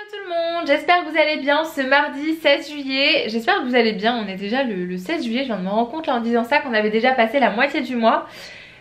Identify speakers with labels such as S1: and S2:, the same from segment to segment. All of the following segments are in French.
S1: tout le monde, j'espère que vous allez bien ce mardi 16 juillet. J'espère que vous allez bien, on est déjà le 16 juillet, je viens de me rendre compte là en disant ça qu'on avait déjà passé la moitié du mois.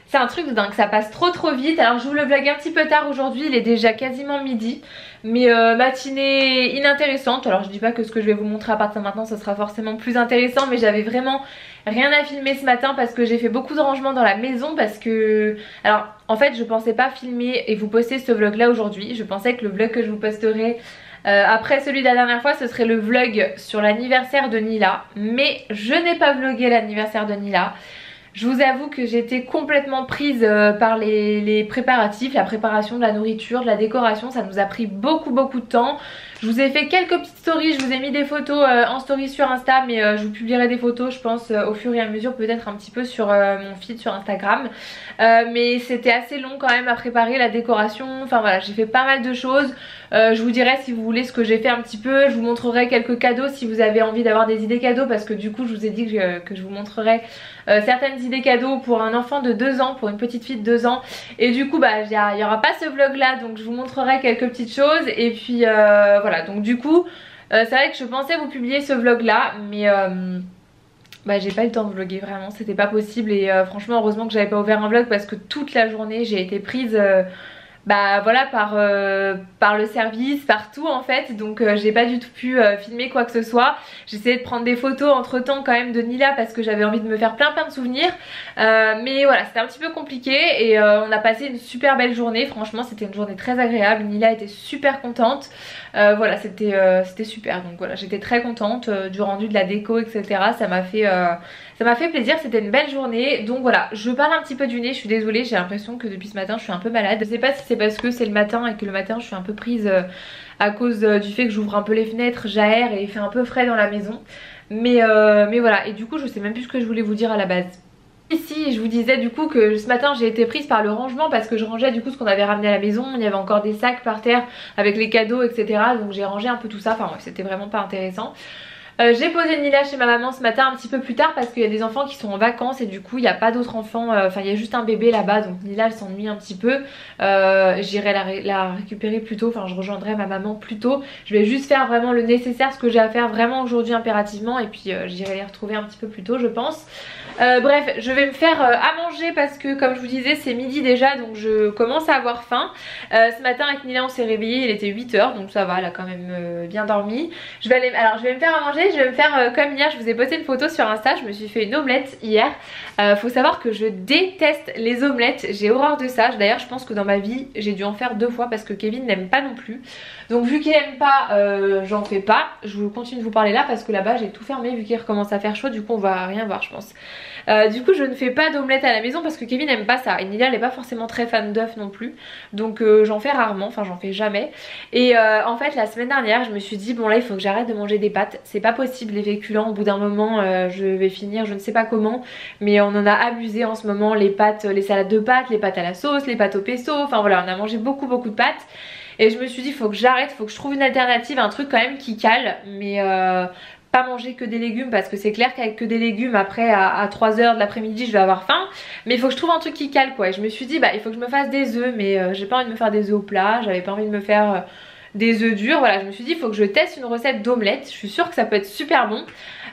S1: C'est un truc de dingue, ça passe trop vite. Alors j'ouvre le vlog un petit peu tard aujourd'hui, il est déjà quasiment midi. Mais matinée inintéressante. Alors je dis pas que ce que je vais vous montrer à partir de maintenant ce sera forcément plus intéressant, mais j'avais vraiment rien à filmer ce matin parce que j'ai fait beaucoup de rangements dans la maison. Parce que, alors en fait je pensais pas filmer et vous poster ce vlog là aujourd'hui. Je pensais que le vlog que je vous posterai après celui de la dernière fois ce serait le vlog sur l'anniversaire de Nila. Mais je n'ai pas vlogué l'anniversaire de Nila. Je vous avoue que j'étais complètement prise par les préparatifs, la préparation de la nourriture, de la décoration. Ça nous a pris beaucoup de temps. Je vous ai fait quelques petites stories, je vous ai mis des photos en story sur Insta, mais je vous publierai des photos je pense au fur et à mesure, peut-être un petit peu sur mon feed sur Instagram. Mais c'était assez long quand même à préparer la décoration. Enfin voilà, j'ai fait pas mal de choses. Je vous dirai si vous voulez ce que j'ai fait un petit peu. Je vous montrerai quelques cadeaux si vous avez envie d'avoir des idées cadeaux, parce que du coup je vous ai dit que je vous montrerai certaines idées cadeaux pour un enfant de 2 ans, pour une petite fille de 2 ans. Et du coup bah il y aura pas ce vlog là, donc je vous montrerai quelques petites choses. Et puis voilà, donc du coup c'est vrai que je pensais vous publier ce vlog là, mais bah j'ai pas eu le temps de vlogger, vraiment c'était pas possible. Et franchement heureusement que j'avais pas ouvert un vlog, parce que toute la journée j'ai été prise bah voilà par le service, partout en fait. Donc j'ai pas du tout pu filmer quoi que ce soit. J'essayais de prendre des photos entre temps quand même de Nila, parce que j'avais envie de me faire plein de souvenirs. Mais voilà, c'était un petit peu compliqué. Et on a passé une super belle journée. Franchement c'était une journée très agréable. Nila était super contente. Voilà, c'était super. Donc voilà, j'étais très contente du rendu de la déco, etc. Ça m'a fait plaisir, c'était une belle journée. Donc voilà, je parle un petit peu du nez, je suis désolée, j'ai l'impression que depuis ce matin je suis un peu malade. Je sais pas si c'est parce que c'est le matin et que le matin je suis un peu prise à cause du fait que j'ouvre un peu les fenêtres, j'aère et il fait un peu frais dans la maison. Mais voilà, et du coup je sais même plus ce que je voulais vous dire à la base. Ici je vous disais du coup que ce matin j'ai été prise par le rangement, parce que je rangeais du coup ce qu'on avait ramené à la maison. Il y avait encore des sacs par terre avec les cadeaux, etc. Donc j'ai rangé un peu tout ça, enfin ouais, c'était vraiment pas intéressant. J'ai posé Nila chez ma maman ce matin un petit peu plus tard, parce qu'il y a des enfants qui sont en vacances et du coup il n'y a pas d'autres enfants, enfin il y a juste un bébé là-bas, donc Nila elle s'ennuie un petit peu. J'irai la récupérer plus tôt, enfin je rejoindrai ma maman plus tôt. Je vais juste faire vraiment le nécessaire, ce que j'ai à faire vraiment aujourd'hui impérativement, et puis j'irai les retrouver un petit peu plus tôt je pense. Bref, je vais me faire à manger parce que comme je vous disais c'est midi déjà, donc je commence à avoir faim. Ce matin avec Nila on s'est réveillé, il était 8 h, donc ça va, elle a quand même bien dormi. Alors je vais me faire à manger. Je vais me faire comme hier, je vous ai posté une photo sur Insta, je me suis fait une omelette hier. Faut savoir que je déteste les omelettes, j'ai horreur de ça. D'ailleurs je pense que dans ma vie j'ai dû en faire 2 fois parce que Kevin n'aime pas non plus. Donc vu qu'il n'aime pas, j'en fais pas. Je continue de vous parler là parce que là-bas j'ai tout fermé vu qu'il recommence à faire chaud, du coup on va rien voir je pense. Du coup je ne fais pas d'omelette à la maison parce que Kevin n'aime pas ça. Et Nila elle n'est pas forcément très fan d'œufs non plus. Donc j'en fais rarement, enfin j'en fais jamais. Et en fait la semaine dernière je me suis dit bon là il faut que j'arrête de manger des pâtes. C'est pas possible les féculents, au bout d'un moment je vais finir je ne sais pas comment. Mais on en a abusé en ce moment, les pâtes, les salades de pâtes, les pâtes à la sauce, les pâtes au pesto. Enfin voilà, on a mangé beaucoup de pâtes. Et je me suis dit faut que j'arrête, faut que je trouve une alternative, un truc quand même qui cale. Mais pas manger que des légumes, parce que c'est clair qu'avec que des légumes après à 3 h de l'après-midi je vais avoir faim. Mais il faut que je trouve un truc qui cale quoi. Et je me suis dit bah il faut que je me fasse des œufs, mais j'ai pas envie de me faire des œufs au plat, j'avais pas envie de me faire des œufs durs. Voilà, je me suis dit il faut que je teste une recette d'omelette, je suis sûre que ça peut être super bon.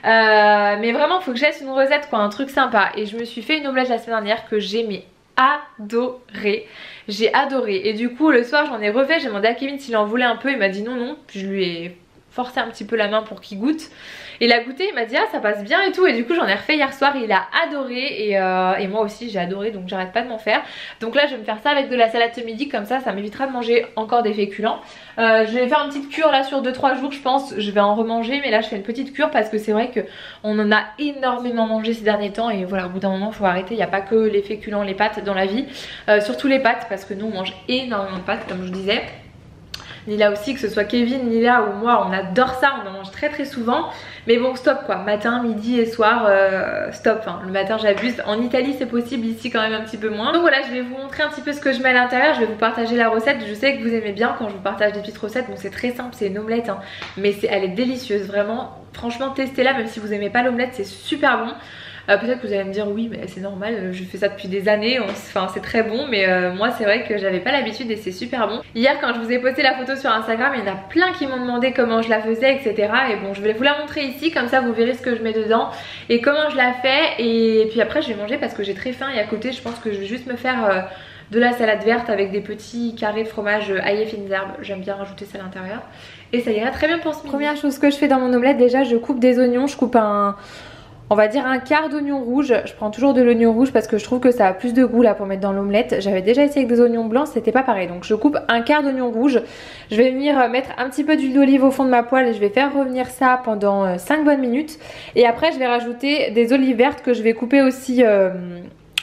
S1: Mais vraiment il faut que je teste une recette quoi, un truc sympa. Et je me suis fait une omelette la semaine dernière que j'ai mais adoré. J'ai adoré. Et du coup le soir j'en ai refait, j'ai demandé à Kevin s'il en voulait un peu, il m'a dit non. Puis je lui ai forcé un petit peu la main pour qu'il goûte. Il a goûté, il m'a dit ah ça passe bien et tout. Et du coup j'en ai refait hier soir, il a adoré. Et moi aussi j'ai adoré, donc j'arrête pas de m'en faire. Donc là je vais me faire ça avec de la salade ce midi, comme ça m'évitera de manger encore des féculents. Je vais faire une petite cure là sur 2-3 jours je pense. Je vais en remanger, mais là je fais une petite cure parce que c'est vrai qu'on en a énormément mangé ces derniers temps. Et voilà, au bout d'un moment il faut arrêter, il n'y a pas que les féculents, les pâtes dans la vie. Surtout les pâtes, parce que nous on mange énormément de pâtes comme je vous disais. Nila aussi, que ce soit Kevin, Nila ou moi, on adore ça, on en mange très souvent. Mais bon stop quoi, matin, midi et soir, stop, hein. Le matin j'abuse. En Italie c'est possible, ici quand même un petit peu moins. Donc voilà, je vais vous montrer un petit peu ce que je mets à l'intérieur. Je vais vous partager la recette, je sais que vous aimez bien quand je vous partage des petites recettes. Donc c'est très simple, c'est une omelette mais elle est délicieuse, vraiment. Franchement testez-la, même si vous aimez pas l'omelette, c'est super bon. Peut-être que vous allez me dire oui mais c'est normal, je fais ça depuis des années, enfin c'est très bon, mais moi c'est vrai que j'avais pas l'habitude et c'est super bon. Hier quand je vous ai posté la photo sur Instagram, il y en a plein qui m'ont demandé comment je la faisais, etc. Et bon, je vais vous la montrer ici, comme ça vous verrez ce que je mets dedans et comment je la fais. Et puis après je vais manger parce que j'ai très faim et à côté je pense que je vais juste me faire de la salade verte avec des petits carrés de fromage ail et fines herbes. J'aime bien rajouter ça à l'intérieur et ça ira très bien pour ce midi. Première chose que je fais dans mon omelette, déjà je coupe des oignons, je coupe on va dire un quart d'oignon rouge. Je prends toujours de l'oignon rouge parce que je trouve que ça a plus de goût là pour mettre dans l'omelette. J'avais déjà essayé avec des oignons blancs, c'était pas pareil. Donc je coupe un quart d'oignon rouge. Je vais venir mettre un petit peu d'huile d'olive au fond de ma poêle et je vais faire revenir ça pendant 5 bonnes minutes. Et après je vais rajouter des olives vertes que je vais couper aussi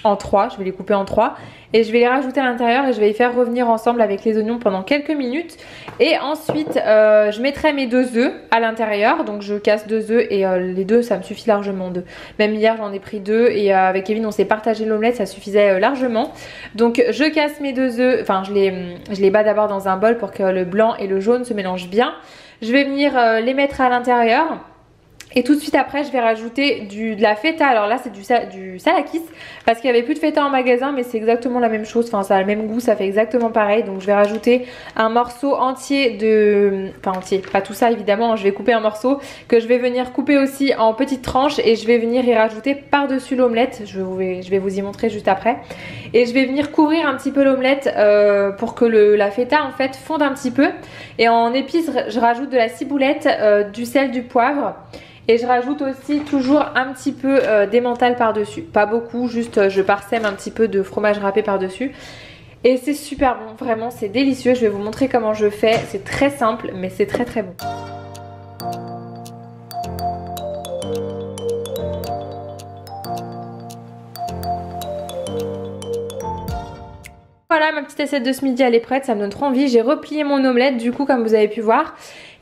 S1: en 3, je vais les couper en 3 et je vais les rajouter à l'intérieur et je vais les faire revenir ensemble avec les oignons pendant quelques minutes. Et ensuite je mettrai mes 2 œufs à l'intérieur, donc je casse 2 œufs et les 2 ça me suffit largement. Même hier j'en ai pris 2 et avec Kevin on s'est partagé l'omelette, ça suffisait largement. Donc je casse mes 2 œufs, enfin je les bats d'abord dans un bol pour que le blanc et le jaune se mélangent bien. Je vais venir les mettre à l'intérieur. Et tout de suite après je vais rajouter de la feta. Alors là c'est du salakis parce qu'il n'y avait plus de feta en magasin, mais c'est exactement la même chose, enfin ça a le même goût, ça fait exactement pareil. Donc je vais rajouter un morceau entier enfin entier, pas tout ça évidemment, je vais couper un morceau que je vais venir couper aussi en petites tranches et je vais venir y rajouter par dessus l'omelette. Je vais vous y montrer juste après. Et je vais venir couvrir un petit peu l'omelette pour que la feta en fait fonde un petit peu. Et en épices je rajoute de la ciboulette, du sel, du poivre. Et je rajoute aussi toujours un petit peu d'emmental par dessus. Pas beaucoup, juste je parsème un petit peu de fromage râpé par dessus. Et c'est super bon, vraiment c'est délicieux. Je vais vous montrer comment je fais. C'est très simple mais c'est très très bon. Voilà, ma petite assiette de ce midi elle est prête, ça me donne trop envie. J'ai replié mon omelette du coup comme vous avez pu voir.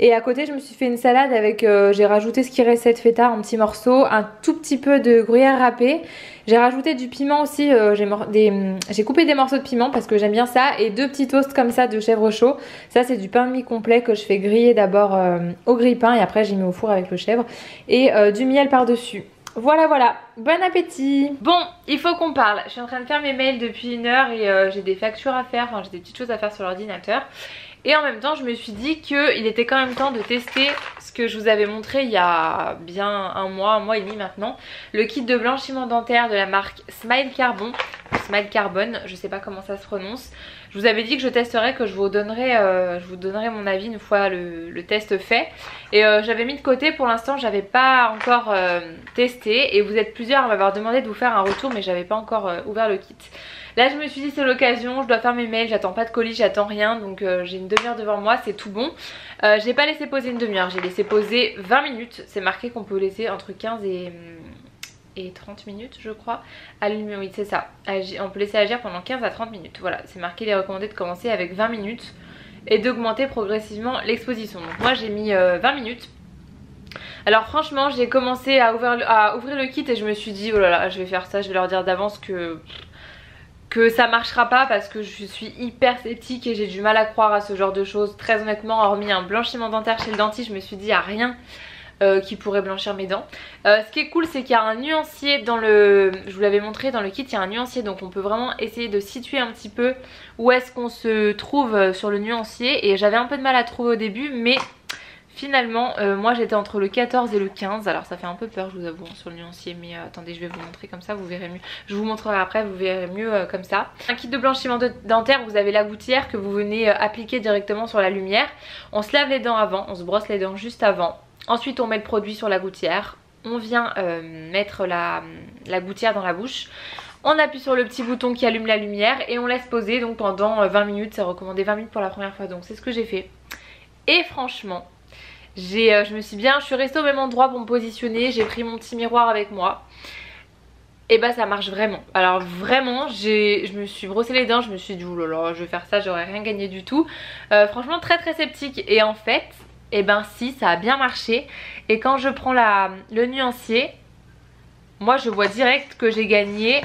S1: Et à côté je me suis fait une salade avec, j'ai rajouté ce qui restait de feta en petits morceaux, un tout petit peu de gruyère râpée. J'ai rajouté du piment aussi, j'ai coupé des morceaux de piment parce que j'aime bien ça. Et 2 petits toasts comme ça de chèvre chaud. Ça c'est du pain de mie complet que je fais griller d'abord au grille-pain et après j'ai mis au four avec le chèvre. Et du miel par dessus. Voilà voilà, bon appétit. Bon, il faut qu'on parle. Je suis en train de faire mes mails depuis 1 heure et j'ai des factures à faire, enfin j'ai des petites choses à faire sur l'ordinateur. Et en même temps je me suis dit qu'il était quand même temps de tester ce que je vous avais montré il y a bien un mois et demi maintenant. Le kit de blanchiment dentaire de la marque Smile Carbone, je sais pas comment ça se prononce. Je vous avais dit que je testerais, que je vous donnerai mon avis une fois le test fait. Et j'avais mis de côté, pour l'instant j'avais pas encore testé. Et vous êtes plusieurs à m'avoir demandé de vous faire un retour mais j'avais pas encore ouvert le kit. Là je me suis dit c'est l'occasion, je dois faire mes mails, j'attends pas de colis, j'attends rien. Donc j'ai une demi-heure devant moi, c'est tout bon. J'ai pas laissé poser une demi-heure, j'ai laissé poser 20 minutes. C'est marqué qu'on peut laisser entre 15 et 30 minutes je crois allumer, oui c'est ça, on peut laisser agir pendant 15 à 30 minutes. Voilà, c'est marqué, il est recommandé de commencer avec 20 minutes et d'augmenter progressivement l'exposition. Donc moi j'ai mis 20 minutes. Alors franchement j'ai commencé à ouvrir le kit et je me suis dit oh là là je vais faire ça, je vais leur dire d'avance que ça marchera pas parce que je suis hyper sceptique et j'ai du mal à croire à ce genre de choses. Très honnêtement, hormis un blanchiment dentaire chez le dentiste, je me suis dit il n'y a rien qui pourrait blanchir mes dents. Ce qui est cool c'est qu'il y a un nuancier dans je vous l'avais montré dans le kit, il y a un nuancier donc on peut vraiment essayer de situer un petit peu où est-ce qu'on se trouve sur le nuancier. Et j'avais un peu de mal à trouver au début mais finalement moi j'étais entre le 14 et le 15. Alors ça fait un peu peur je vous avoue sur le nuancier, mais attendez je vais vous montrer comme ça vous verrez mieux. Je vous montrerai après, vous verrez mieux comme ça. Un kit de blanchiment dentaire, vous avez la gouttière que vous venez appliquer directement sur la lumière. On se lave les dents avant, on se brosse les dents juste avant. Ensuite on met le produit sur la gouttière, on vient mettre la gouttière dans la bouche. On appuie sur le petit bouton qui allume la lumière et on laisse poser donc pendant 20 minutes. C'est recommandé 20 minutes pour la première fois, donc c'est ce que j'ai fait. Et franchement je suis restée au même endroit pour me positionner, j'ai pris mon petit miroir avec moi. Et bah ça marche vraiment. Alors vraiment je me suis brossé les dents, je me suis dit oulala je vais faire ça, j'aurais rien gagné du tout. Franchement très très sceptique. Et en fait et ben si, ça a bien marché. Et quand je prends le nuancier, moi je vois direct que j'ai gagné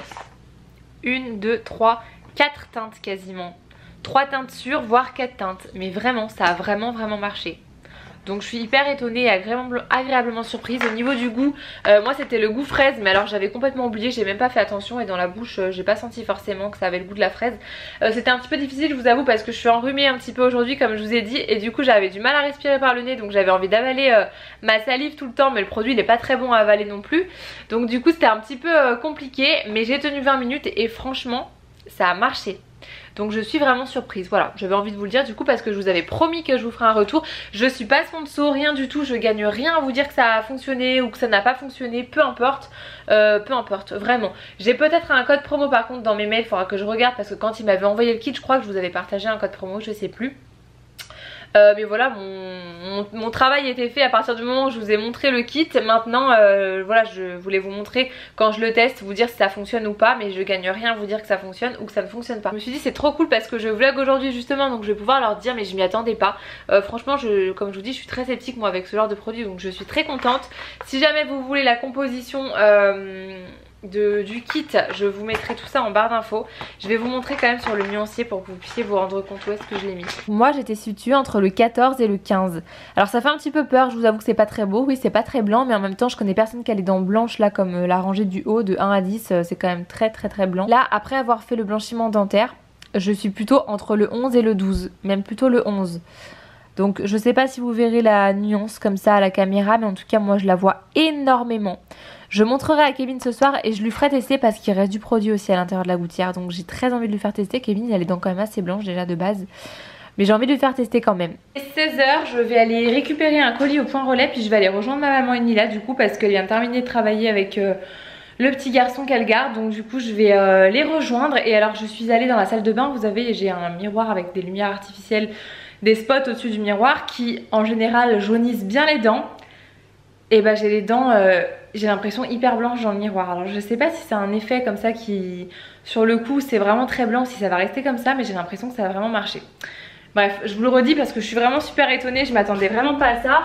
S1: 1, 2, 3, 4 teintes quasiment. 3 teintes sûres voire 4 teintes. Mais vraiment ça a vraiment marché. Donc je suis hyper étonnée et agréablement surprise. Au niveau du goût, moi c'était le goût fraise, mais alors j'avais complètement oublié, j'ai même pas fait attention et dans la bouche j'ai pas senti forcément que ça avait le goût de la fraise. C'était un petit peu difficile, je vous avoue, parce que je suis enrhumée un petit peu aujourd'hui comme je vous ai dit, et du coup j'avais du mal à respirer par le nez, donc j'avais envie d'avaler ma salive tout le temps, mais le produit il est pas très bon à avaler non plus. Donc du coup c'était un petit peu compliqué, mais j'ai tenu 20 minutes et franchement ça a marché. Donc je suis vraiment surprise, voilà, j'avais envie de vous le dire du coup parce que je vous avais promis que je vous ferai un retour. Je suis pas sponsor, rien du tout, je gagne rien à vous dire que ça a fonctionné ou que ça n'a pas fonctionné, peu importe, vraiment. J'ai peut-être un code promo par contre dans mes mails, il faudra que je regarde parce que quand il m'avait envoyé le kit, je crois que je vous avais partagé un code promo, je sais plus. Mais voilà, mon travail était fait à partir du moment où je vous ai montré le kit. Maintenant voilà, je voulais vous montrer quand je le teste, vous dire si ça fonctionne ou pas, mais je gagne rien à vous dire que ça fonctionne ou que ça ne fonctionne pas. Je me suis dit c'est trop cool parce que je vlog aujourd'hui justement, donc je vais pouvoir leur dire, mais je m'y attendais pas. Franchement comme je vous dis, je suis très sceptique moi avec ce genre de produit, donc je suis très contente. Si jamais vous voulez la composition du kit, je vous mettrai tout ça en barre d'infos. Je vais vous montrer quand même sur le nuancier pour que vous puissiez vous rendre compte où est-ce que je l'ai mis. Moi j'étais située entre le 14 et le 15. Alors ça fait un petit peu peur, je vous avoue que c'est pas très beau, oui c'est pas très blanc, mais en même temps je connais personne qui a les dents blanches là, comme la rangée du haut de 1 à 10, c'est quand même très blanc. Là après avoir fait le blanchiment dentaire, je suis plutôt entre le 11 et le 12, même plutôt le 11. Donc je sais pas si vous verrez la nuance comme ça à la caméra, mais en tout cas moi je la vois énormément. Je montrerai à Kevin ce soir et je lui ferai tester parce qu'il reste du produit aussi à l'intérieur de la gouttière. Donc j'ai très envie de lui faire tester. Kevin il a les dents quand même assez blanches déjà de base, mais j'ai envie de lui faire tester quand même. 16 h, je vais aller récupérer un colis au point relais, puis je vais aller rejoindre ma maman Enila du coup parce qu'elle vient de terminer de travailler avec le petit garçon qu'elle garde. Donc du coup je vais les rejoindre. Et alors je suis allée dans la salle de bain, vous savez j'ai un miroir avec des lumières artificielles, des spots au-dessus du miroir qui en général jaunissent bien les dents. Et bah j'ai les dents, j'ai l'impression hyper blanches dans le miroir. Alors je sais pas si c'est un effet comme ça qui, sur le coup c'est vraiment très blanc, si ça va rester comme ça, mais j'ai l'impression que ça va vraiment marcher. Bref, je vous le redis parce que je suis vraiment super étonnée, je m'attendais vraiment pas à ça.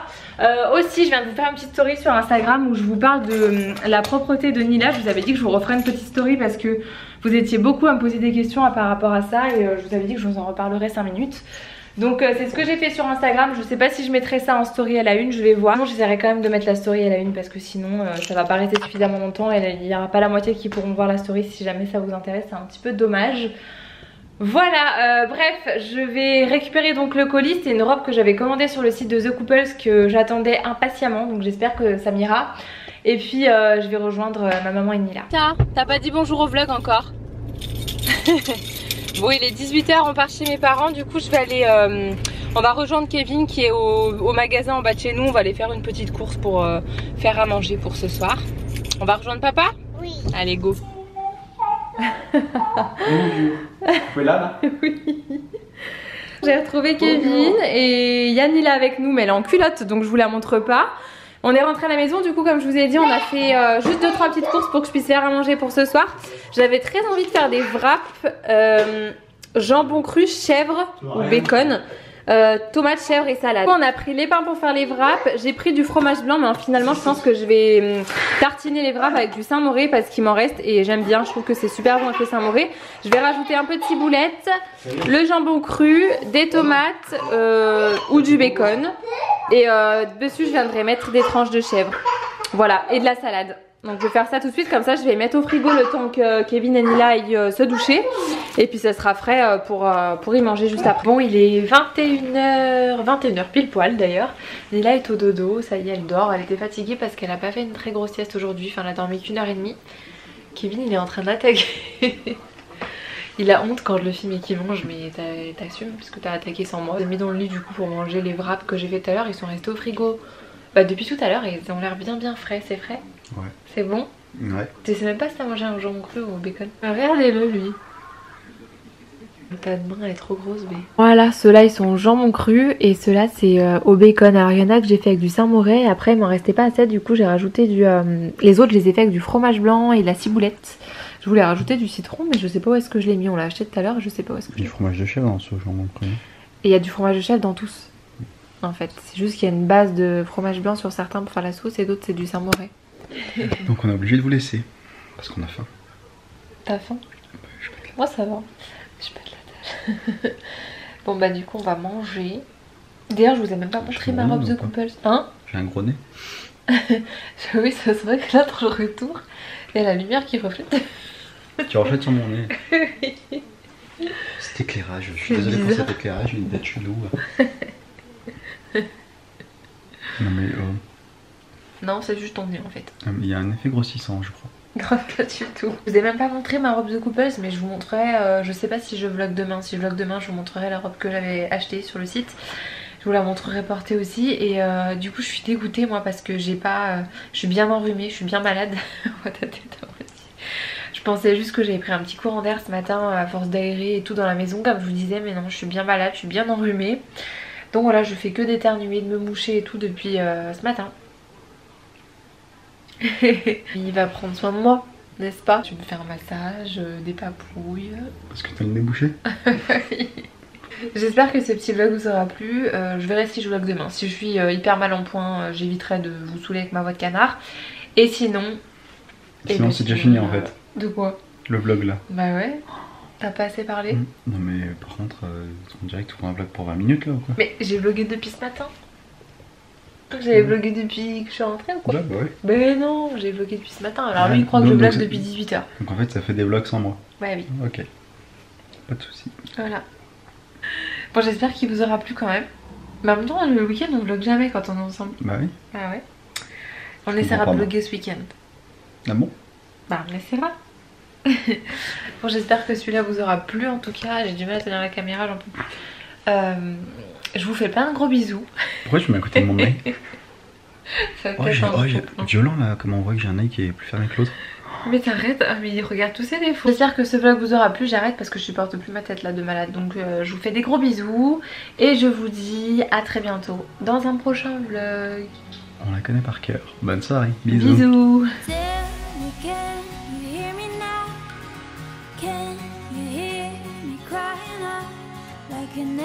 S1: Aussi je viens de vous faire une petite story sur Instagram où je vous parle de la propreté de Nila. Je vous avais dit que je vous referais une petite story parce que vous étiez beaucoup à me poser des questions par rapport à ça, et je vous avais dit que je vous en reparlerai 5 minutes. Donc c'est ce que j'ai fait sur Instagram. Je sais pas si je mettrai ça en story à la une, je vais voir. J'essaierai quand même de mettre la story à la une parce que sinon ça va pas rester suffisamment longtemps et il n'y aura pas la moitié qui pourront voir la story. Si jamais ça vous intéresse, c'est un petit peu dommage. Voilà, bref, je vais récupérer donc le colis. C'est une robe que j'avais commandée sur le site de The Couples que j'attendais impatiemment, donc j'espère que ça m'ira. Et puis je vais rejoindre ma maman Enila. Tiens, t'as pas dit bonjour au vlog encore? Bon, il est 18 h, on part chez mes parents. Du coup je vais aller, on va rejoindre Kevin qui est au magasin en bas de chez nous. On va aller faire une petite course pour faire à manger pour ce soir. On va rejoindre papa? Oui. Allez go.
S2: Tu es là?
S1: Oui. J'ai retrouvé Kevin et Yann il est avec nous, mais elle est en culotte donc je vous la montre pas. On est rentré à la maison, du coup comme je vous ai dit on a fait juste 2-3 petites courses pour que je puisse faire à manger pour ce soir. J'avais très envie de faire des wraps jambon cru, chèvre ou bacon, tomates, chèvre et salade. On a pris les pains pour faire les wraps, j'ai pris du fromage blanc, mais finalement je pense que je vais tartiner les wraps avec du Saint-Mauré parce qu'il m'en reste et j'aime bien, je trouve que c'est super bon avec le Saint-Mauré. Je vais rajouter un peu de ciboulette, le jambon cru, des tomates ou du bacon. Et dessus je viendrai mettre des tranches de chèvre. Voilà, et de la salade. Donc je vais faire ça tout de suite, comme ça je vais mettre au frigo le temps que Kevin et Nila aillent se doucher. Et puis ça sera frais pour y manger juste après. Bon, il est 21h pile poil d'ailleurs. Nila est au dodo, ça y est elle dort. Elle était fatiguée parce qu'elle a pas fait une très grosse sieste aujourd'hui. Enfin elle a dormi qu'1h30. Kevin il est en train d'attaquer. Il a honte quand je le filme et qu'il mange, mais t'assumes puisque t'as attaqué sans moi. J'ai mis dans le lit du coup pour manger les wraps que j'ai fait tout à l'heure. Ils sont restés au frigo depuis tout à l'heure et ils ont l'air bien frais. C'est frais? Ouais. C'est bon? Ouais. Tu sais même pas si t'as mangé un jambon cru ou au bacon? Regardez-le lui. Ta main elle est trop grosse, mais... Voilà, ceux-là ils sont au jambon cru et ceux-là c'est au bacon. Alors il y en a que j'ai fait avec du Saint-Mauré, après il m'en restait pas assez, du coup j'ai rajouté du... Les autres je les ai fait avec du fromage blanc et de la ciboulette. Je voulais rajouter du citron mais je sais pas où est-ce que je l'ai mis, on l'a acheté tout à l'heure et je sais pas où est-ce que...
S2: Du fromage de chèvre dans ce jambon cru.
S1: Et il y a du fromage de chèvre dans tous. En fait, c'est juste qu'il y a une base de fromage blanc sur certains pour faire la sauce et d'autres c'est du Saint-Mauré.
S2: Donc on est obligé de vous laisser parce qu'on a faim.
S1: T'as faim? Moi ça va, je pète la tâche. Bon bah du coup on va manger D'ailleurs, je vous ai même pas montré ma robe The Couples. Hein?
S2: J'ai un gros nez.
S1: Oui, c'est vrai que là, dans le retour, il y a la lumière qui reflète.
S2: Tu reflètes sur mon nez. Cet éclairage, je suis désolé pour cet éclairage, il est d'être chelou. Non mais...
S1: Non, c'est juste ton nez en fait.
S2: Il y a un effet grossissant, je crois.
S1: Grave pas du tout. Je vous ai même pas montré ma robe The Couples, mais je vous montrerai, je sais pas si je vlog demain. Si je vlog demain, je vous montrerai la robe que j'avais achetée sur le site. Je vous la montrerai portée aussi. Et du coup, je suis dégoûtée moi parce que j'ai pas... je suis bien enrhumée, je suis bien malade. Je pensais juste que j'avais pris un petit courant d'air ce matin à force d'aérer et tout dans la maison comme je vous disais, mais non, je suis bien malade, je suis bien enrhumée. Donc voilà, je fais que d'éternuer, de me moucher et tout depuis ce matin. Il va prendre soin de moi, n'est-ce pas? Tu me fais un massage, des papouilles.
S2: Parce que t'as le nez bouché.
S1: J'espère que ce petit vlog vous aura plu. Je verrai si je vlog demain. Si je suis hyper mal en point, j'éviterai de vous saouler avec ma voix de canard. Et sinon...
S2: Sinon c'est déjà fini en fait.
S1: De quoi?
S2: Le vlog là.
S1: Bah ouais. T'as pas assez parlé?
S2: Non mais par contre, on dirait que tu prends un vlog pour 20 minutes là ou quoi?
S1: Mais j'ai vlogué depuis ce matin. J'avais vlogué depuis que je suis rentrée ou quoi?
S2: Bah ouais.
S1: Mais non, j'ai vlogué depuis ce matin. Alors lui il croit que je vlog depuis 18 h.
S2: Donc en fait ça fait des vlogs sans moi.
S1: Ouais oui.
S2: Ok. Pas de soucis.
S1: Voilà. Bon, j'espère qu'il vous aura plu quand même. Mais en même temps le week-end on vlog jamais quand on est ensemble.
S2: Bah oui.
S1: Ah ouais. On essaiera de vlogger ce week-end. Ah
S2: bon?
S1: Bah on essaiera. Bon, j'espère que celui-là vous aura plu en tout cas. J'ai du mal à tenir la caméra, j'en peux plus. Je vous fais plein de gros bisous.
S2: Pourquoi tu mets à côté de mon œil?
S1: Oh,
S2: violent là, comme on voit que j'ai un œil qui est plus fermé que l'autre.
S1: Mais t'arrêtes, mais il regarde tous ses défauts. J'espère que ce vlog vous aura plu, j'arrête parce que je supporte plus ma tête là de malade. Donc je vous fais des gros bisous et je vous dis à très bientôt dans un prochain vlog. On
S2: la connaît par cœur. Bonne soirée, bisous.
S1: Bisous.
S3: Can you hear me crying out like an